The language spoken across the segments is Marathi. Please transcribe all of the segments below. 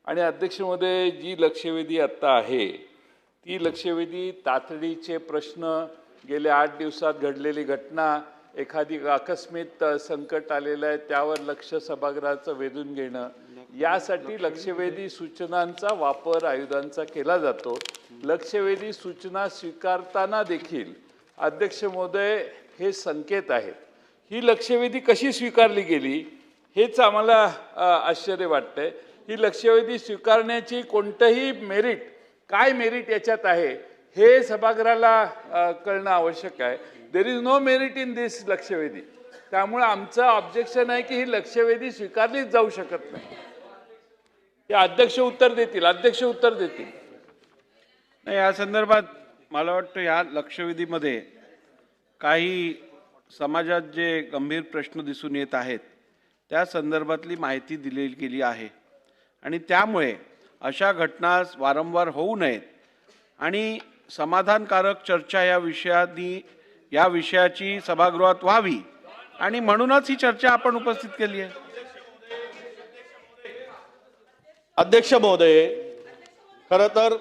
आणि अध्यक्ष महोदय, जी लक्षवेधी आत्ता आहे ती लक्षवेधी तातडीचे प्रश्न, गेल्या 8 दिवसात घडलेली घटना, एखादी आकस्मिक संकट आलेलं आहे त्यावर लक्ष सभागृहाचं वेधून घेणं, यासाठी लक्षवेधी सूचनांचा वापर आयुधांचा केला जातो। लक्षवेधी सूचना स्वीकारताना देखील अध्यक्ष महोदय हे संकेत आहेत। ही लक्षवेधी कशी स्वीकारली गेली हेच आम्हाला आश्चर्य वाटतंय। ही लक्षवेधी स्वीकारण्याची कोणतंही मेरिट, काय मेरिट याच्यात आहे हे सभागृहाला कळणं आवश्यक आहे। There is no merit in this लक्षवेधी। त्यामुळे आमचं ऑब्जेक्शन आहे की ही लक्षवेधी स्वीकारलीच जाऊ शकत नाही। हे अध्यक्ष उत्तर देतील, अध्यक्ष उत्तर देतील। नाही, या संदर्भात मला वाटतं या लक्षवेधीमध्ये काही समाजात जे गंभीर प्रश्न दिसून येत आहेत त्या संदर्भातली माहिती दिली गेली आहे आणि त्यामुळे अशा घटना वारंवार होऊ नयेत आणि समाधानकारक चर्चा या विषयाची सभागृहात व्हावी आणि म्हणूनच ही चर्चा आपण उपस्थित केली आहे। अध्यक्ष महोदय, खरं तर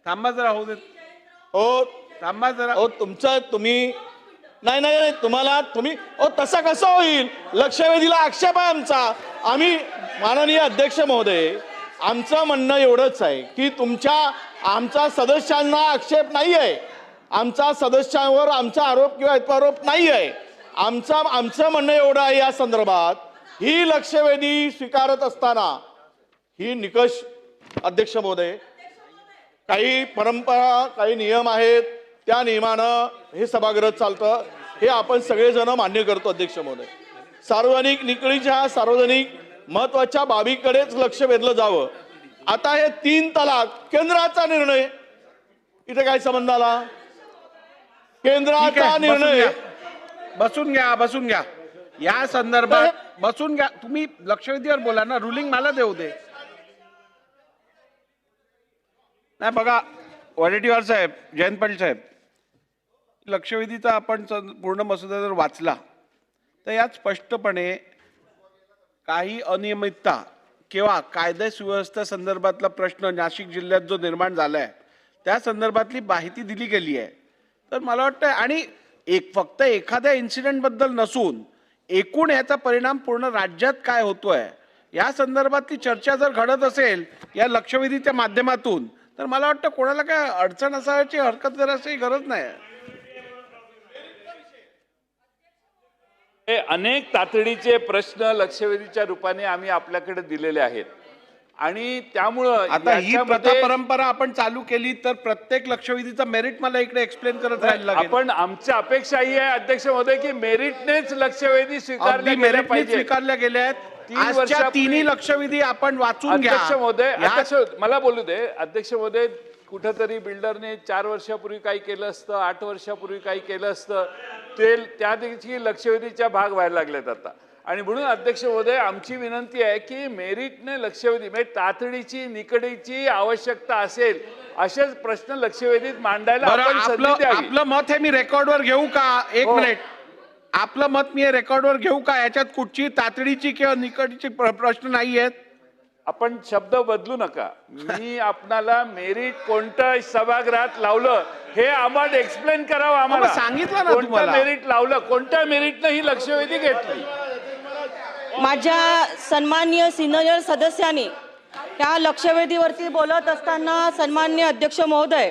थांबा जरा, होऊ देत, हो थांबा जरा। हो तुम्ही नाही तुम्ही तसं कसं होईल? लक्षवेधीला आक्षेप आहे आमचा। आम्ही माननीय अध्यक्ष महोदय, आमचं म्हणणं एवढंच आहे की आमचा सदस्यांना आक्षेप नाही आहे, आमचा सदस्यांवर आमचा आरोप किंवा आरोप नाही आहे। आमचं म्हणणं एवढं आहे या संदर्भात, ही लक्षवेधी स्वीकारत असताना ही निकष, अध्यक्ष महोदय, काही परंपरा, काही नियम आहेत, त्या नियमानं हे सभागृह चालतं, हे आपण सगळेजण मान्य करतो। अध्यक्ष महोदय, सार्वजनिक निकडीच्या सार्वजनिक महत्वाच्या बाबीकडेच लक्ष वेधलं जावं। आता हे 3 तलाक केंद्राचा निर्णय, इथे काय संबंध आला? केंद्राचा निर्णय। बसून घ्या या संदर्भात बसून घ्या। तुम्ही लक्षवेधीवर बोला ना, रुलिंग मला देऊ दे। नाही बघा, वडेट्टीवार साहेब, जयंत पाटील साहेब, लक्षवेधीचा आपण पूर्ण मसुदा जर वाचला तर यात स्पष्टपणे काही अनियमितता किंवा कायदा सुव्यवस्था संदर्भातला प्रश्न नाशिक जिल्ह्यात जो निर्माण झाला आहे त्या संदर्भातली माहिती दिली गेली आहे। तर मला वाटतं, आणि फक्त एखाद्या इन्सिडेंटबद्दल नसून एकूण याचा परिणाम पूर्ण राज्यात काय होतोय या संदर्भातली चर्चा जर घडत असेल या लक्षवेधीच्या माध्यमातून, तर मला वाटतं कोणाला काय अडचण असायची हरकत करायची गरज नाही। अनेक तातडीचे प्रश्न लक्षवेधीच्या रूपाने आम्ही आपल्याकडे दिलेले आहेत आणि त्यामुळं आता ही प्रथा परंपरा आपण चालू केली तर प्रत्येक लक्षवेधीचा मेरिट मला इकडे एक्सप्लेन करत राहायला लागेल। आपण, आमची अपेक्षा ही आहे अध्यक्ष महोदय की मेरिटनेच लक्षवेधी स्वीकारल्या गेल्या आहेत। आजच्या तिन्ही लक्षवेधी आपण वाचून घ्या। अध्यक्ष महोदय, मला बोलू दे। अध्यक्ष महोदय, कुठेतरी बिल्डरने 4 वर्षापूर्वी काही केलं असतं, 8 वर्षापूर्वी काही केलं असतं, त्या देखील लक्षवेधीच्या भाग व्हायला लागलेत आता। आणि म्हणून अध्यक्ष महोदय, आमची विनंती आहे की मेरिटने लक्षवेधी, म्हणजे तातडीची निकडीची आवश्यकता असेल असेच प्रश्न लक्षवेधीत मांडायला आपण संधी द्यावी। आपलं मत हे मी रेकॉर्डवर घेऊ का? एक मिनिट, आपलं मत मी रेकॉर्डवर घेऊ का? याच्यात कुठची तातडीची किंवा निकडीची प्रश्न नाही आहेत। आपण शब्द बदलू नका। मी आपणाला मेरिट कोणतं सभागृहात लावलं हे आम्हाला एक्सप्लेन करावं। आम्हाला सांगितलं ना कोणतं मेरिट लावलं, कोणत्या मेरिटनं ही लक्षवेधी घेतली। माझ्या सन्माननीय सिनियर सदस्यांनी त्या लक्षवेधीवरती बोलत असताना सन्माननीय अध्यक्ष महोदय